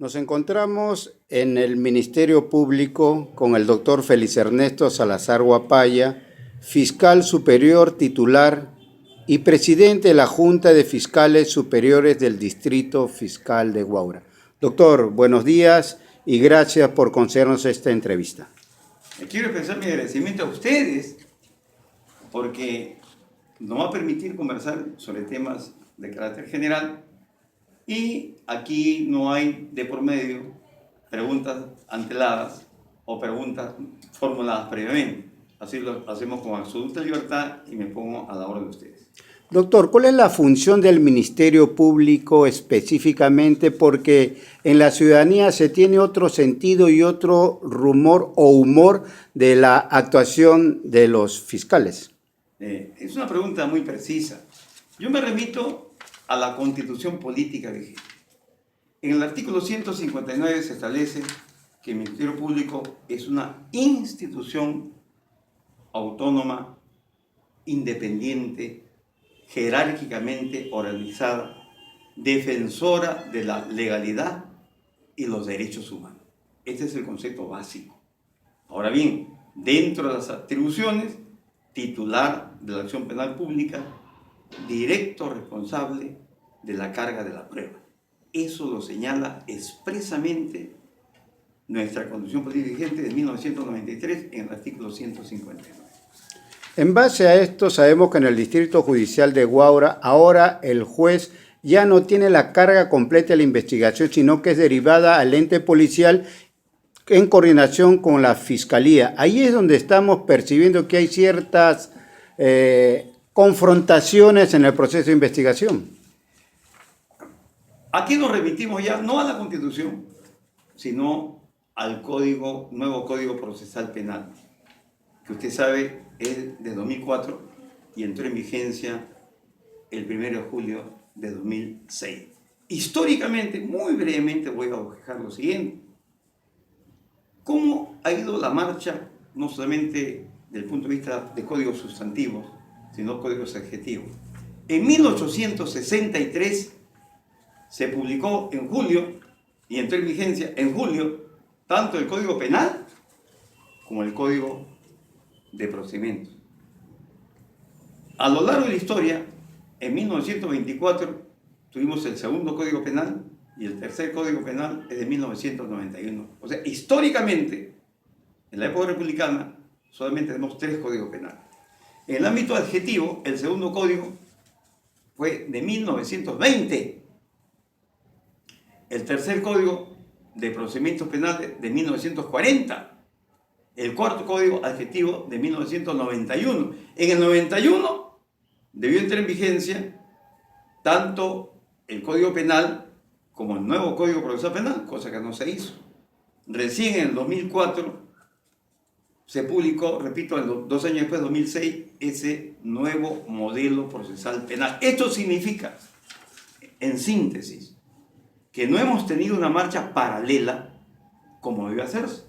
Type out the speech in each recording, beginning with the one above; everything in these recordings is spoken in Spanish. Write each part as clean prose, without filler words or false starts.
Nos encontramos en el Ministerio Público con el doctor Félix Ernesto Salazar Huapaya, fiscal superior titular y presidente de la Junta de Fiscales Superiores del Distrito Fiscal de Huaura. Doctor, buenos días y gracias por concedernos esta entrevista. Quiero expresar mi agradecimiento a ustedes porque nos va a permitir conversar sobre temas de carácter general y aquí no hay de por medio preguntas anteladas o preguntas formuladas previamente. Así lo hacemos con absoluta libertad y me pongo a la orden de ustedes. Doctor, ¿cuál es la función del Ministerio Público específicamente? Porque en la ciudadanía se tiene otro sentido y otro rumor o humor de la actuación de los fiscales. Es una pregunta muy precisa. Yo me remito a la Constitución Política vigente. En el artículo 159 se establece que el Ministerio Público es una institución autónoma, independiente, jerárquicamente organizada, defensora de la legalidad y los derechos humanos. Este es el concepto básico. Ahora bien, dentro de las atribuciones, titular de la acción penal pública, directo responsable de la carga de la prueba. Eso lo señala expresamente nuestra Constitución Política vigente de 1993 en el artículo 159. En base a esto, sabemos que en el Distrito Judicial de Huaura, ahora el juez ya no tiene la carga completa de la investigación, sino que es derivada al ente policial en coordinación con la Fiscalía. Ahí es donde estamos percibiendo que hay ciertas confrontaciones en el proceso de investigación. Aquí nos remitimos ya no a la Constitución, sino al nuevo Código Procesal Penal, que usted sabe es de 2004 y entró en vigencia el 1 de julio de 2006. Históricamente, muy brevemente voy a dejar lo siguiente. ¿Cómo ha ido la marcha, no solamente desde el punto de vista de códigos sustantivos, sino códigos adjetivos? En 1863 se publicó en julio y entró en vigencia en julio tanto el Código Penal como el Código de Procedimientos. A lo largo de la historia, en 1924 tuvimos el segundo Código Penal y el tercer Código Penal es de 1991. O sea, históricamente, en la época republicana, solamente tenemos 3 códigos penales. En el ámbito adjetivo, el segundo código fue de 1920. El tercer código de procedimientos penales de 1940. El cuarto código adjetivo de 1991. En el 91 debió entrar en vigencia tanto el Código Penal como el nuevo Código Procesal Penal, cosa que no se hizo. Recién en el 2004 se publicó, repito, 2 años después, 2006, ese nuevo modelo procesal penal. Esto significa, en síntesis, que no hemos tenido una marcha paralela como debe hacerse.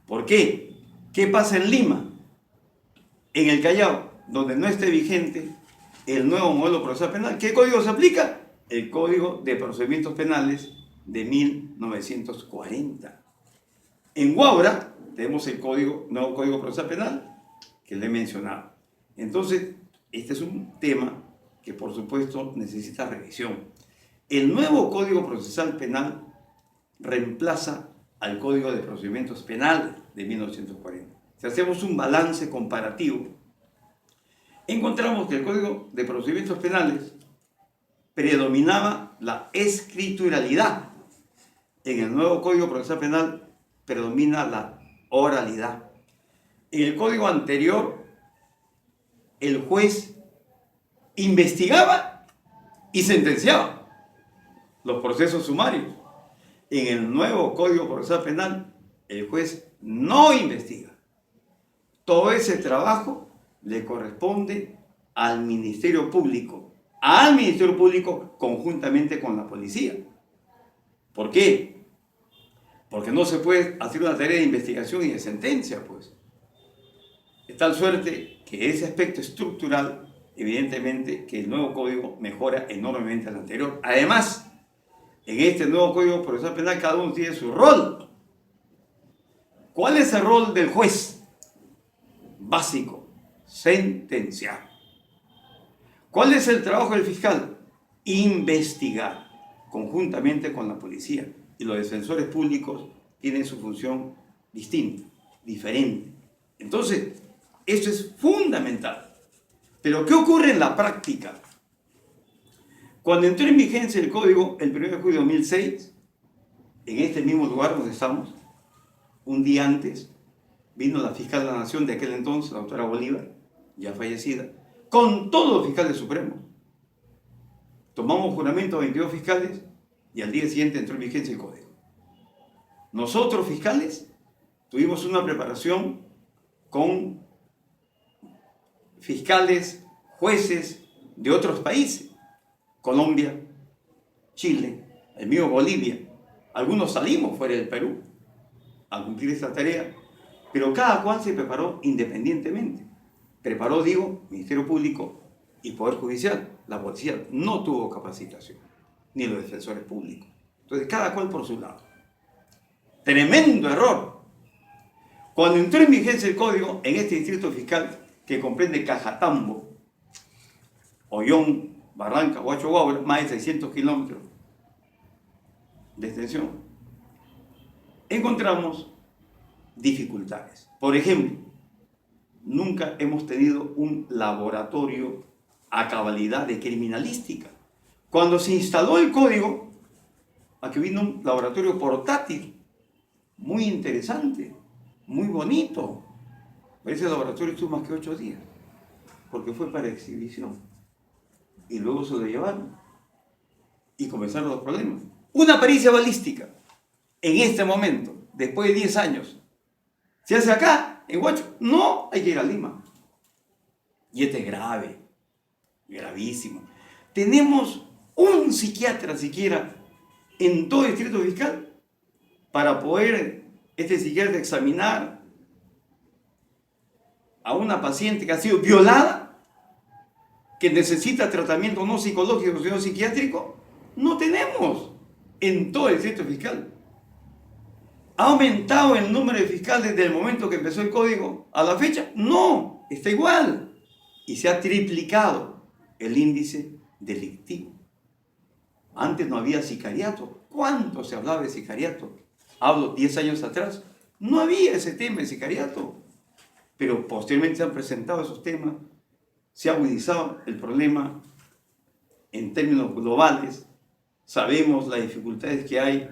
¿Por qué? ¿Qué pasa en Lima? En el Callao, donde no esté vigente el nuevo modelo procesal penal, ¿qué código se aplica? El Código de Procedimientos Penales de 1940. En Huaura tenemos el nuevo Código Procesal Penal que le he mencionado. Entonces, este es un tema que por supuesto necesita revisión. El nuevo Código Procesal Penal reemplaza al Código de Procedimientos Penales de 1940. Si hacemos un balance comparativo, encontramos que el Código de Procedimientos Penales predominaba la escrituralidad. En el nuevo Código Procesal Penal predomina la oralidad. En el código anterior, el juez investigaba y sentenciaba los procesos sumarios. En el nuevo Código Procesal Penal, el juez no investiga. Todo ese trabajo le corresponde al Ministerio Público conjuntamente con la policía. ¿Por qué? Porque no se puede hacer una tarea de investigación y de sentencia, pues. De tal suerte que ese aspecto estructural, evidentemente, que el nuevo código mejora enormemente al anterior. Además, En este nuevo Código Procesal Penal cada uno tiene su rol. ¿Cuál es el rol del juez? Básico, sentenciar. ¿Cuál es el trabajo del fiscal? Investigar, conjuntamente con la policía. Y los defensores públicos tienen su función distinta, diferente. Entonces, esto es fundamental. Pero ¿qué ocurre en la práctica? Cuando entró en vigencia el Código el 1 de julio de 2006, en este mismo lugar donde estamos, un día antes, vino la fiscal de la Nación de aquel entonces, la doctora Bolívar, ya fallecida, con todos los fiscales supremos. Tomamos juramento a 22 fiscales y al día siguiente entró en vigencia el Código. Nosotros, fiscales, tuvimos una preparación con fiscales, jueces de otros países, Colombia, Chile, el mío Bolivia. Algunos salimos fuera del Perú a cumplir esta tarea, pero cada cual se preparó independientemente. Preparó, digo, Ministerio Público y Poder Judicial. La policía no tuvo capacitación, ni los defensores públicos. Entonces, cada cual por su lado. Tremendo error. Cuando entró en vigencia el Código, en este distrito fiscal que comprende Cajatambo, Ollón, Barranca, Huacho Guaura, más de 600 kilómetros de extensión, encontramos dificultades. Por ejemplo, nunca hemos tenido un laboratorio a cabalidad de criminalística. Cuando se instaló el código, aquí vino un laboratorio portátil, muy interesante, muy bonito. Ese laboratorio estuvo más que 8 días, porque fue para exhibición. Y luego se lo llevaron. Y comenzaron los problemas. Una pericia balística, en este momento, después de 10 años, ¿se hace acá, en Huacho? No, hay que ir a Lima. Y este es grave, gravísimo. Tenemos un psiquiatra siquiera en todo el distrito fiscal para poder este psiquiatra examinar a una paciente que ha sido violada, que necesita tratamiento no psicológico, sino psiquiátrico. No tenemos en todo el distrito fiscal. ¿Ha aumentado el número de fiscales desde el momento que empezó el código a la fecha? No, está igual. Y se ha triplicado el índice delictivo. Antes no había sicariato. ¿Cuánto se hablaba de sicariato? Hablo 10 años atrás. No había ese tema de sicariato. Pero posteriormente se han presentado esos temas. Se ha agudizado el problema en términos globales. Sabemos las dificultades que hay.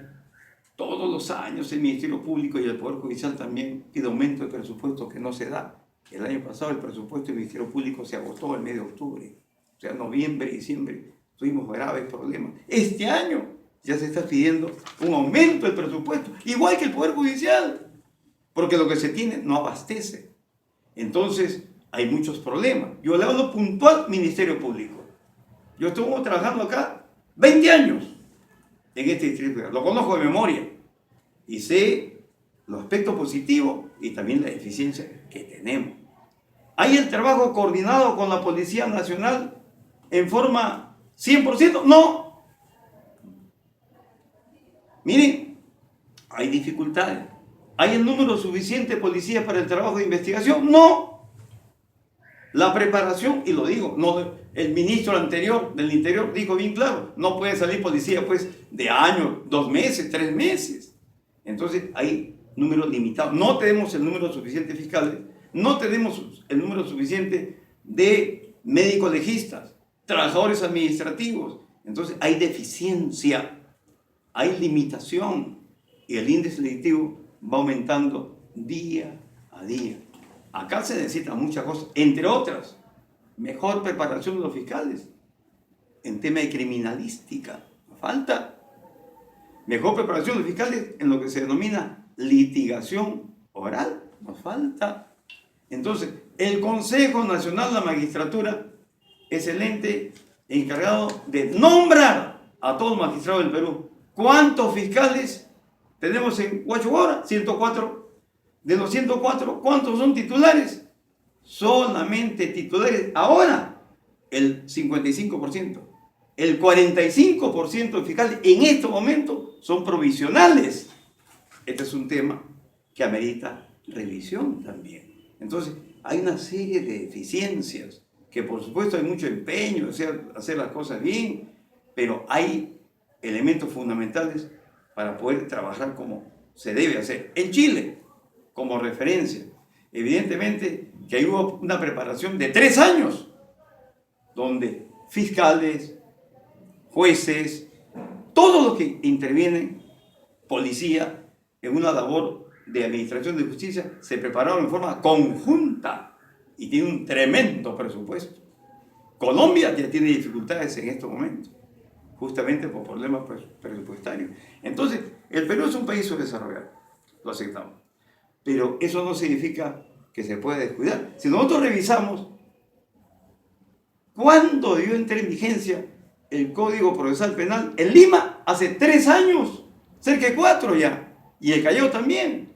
Todos los años el Ministerio Público y el Poder Judicial también pide aumento de presupuesto que no se da. El año pasado el presupuesto del Ministerio Público se agotó el mes de octubre. O sea, noviembre, diciembre tuvimos graves problemas. Este año ya se está pidiendo un aumento del presupuesto, igual que el Poder Judicial, porque lo que se tiene no abastece. Entonces hay muchos problemas. Yo le hablo puntual Ministerio Público. Yo estuve trabajando acá 20 años en este distrito. Lo conozco de memoria y sé los aspectos positivos y también la eficiencia que tenemos. ¿Hay el trabajo coordinado con la Policía Nacional en forma 100%? No. Miren, hay dificultades. ¿Hay el número suficiente de policías para el trabajo de investigación? No. La preparación, y lo digo, no, el ministro anterior del Interior dijo bien claro, no puede salir policía pues de años, 2 meses, 3 meses. Entonces hay números limitados. No tenemos el número suficiente de fiscales, no tenemos el número suficiente de médicos legistas, trabajadores administrativos. Entonces hay deficiencia, hay limitación y el índice delictivo va aumentando día a día. Acá se necesitan muchas cosas, entre otras, mejor preparación de los fiscales en tema de criminalística. Falta mejor preparación de los fiscales en lo que se denomina litigación oral. Nos falta. Entonces, el Consejo Nacional de la Magistratura es el ente encargado de nombrar a todos los magistrados del Perú. ¿Cuántos fiscales tenemos en Huacho Guaura? 104. De los 104, ¿cuántos son titulares? Solamente titulares. Ahora, el 55%. El 45% de fiscales en estos momentos son provisionales. Este es un tema que amerita revisión también. Entonces, hay una serie de deficiencias que por supuesto hay mucho empeño de hacer las cosas bien, pero hay elementos fundamentales para poder trabajar como se debe hacer. En Chile, como referencia, evidentemente que ahí hubo una preparación de 3 años, donde fiscales, jueces, todos los que intervienen, policía, en una labor de administración de justicia, se prepararon en forma conjunta y tiene un tremendo presupuesto. Colombia ya tiene dificultades en estos momentos, justamente por problemas presupuestarios. Entonces, el Perú es un país subdesarrollado, lo aceptamos. Pero eso no significa que se pueda descuidar. Si nosotros revisamos cuándo debió entrar en vigencia el Código Procesal Penal, en Lima hace 3 años, cerca de 4 ya, y el Callao también.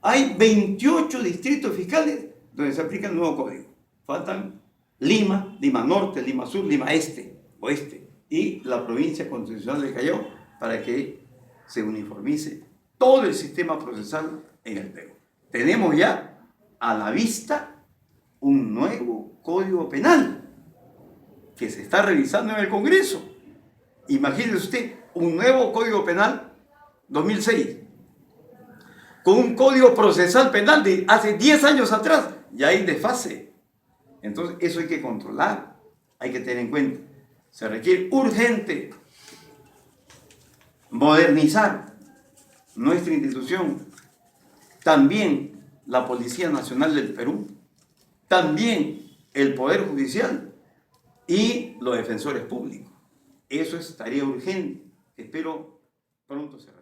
Hay 28 distritos fiscales donde se aplica el nuevo código. Faltan Lima, Lima Norte, Lima Sur, Lima Este, Oeste, y la provincia constitucional del Callao, para que se uniformice todo el sistema procesal en el Perú. Tenemos ya a la vista un nuevo Código Penal que se está revisando en el Congreso. Imagínese usted un nuevo Código Penal 2006 con un Código Procesal Penal de hace 10 años atrás. Ya hay desfase. Entonces eso hay que controlar, hay que tener en cuenta. Se requiere urgente modernizar nuestra institución, también la Policía Nacional del Perú, también el Poder Judicial y los defensores públicos. Eso es tarea urgente. Espero pronto se realice.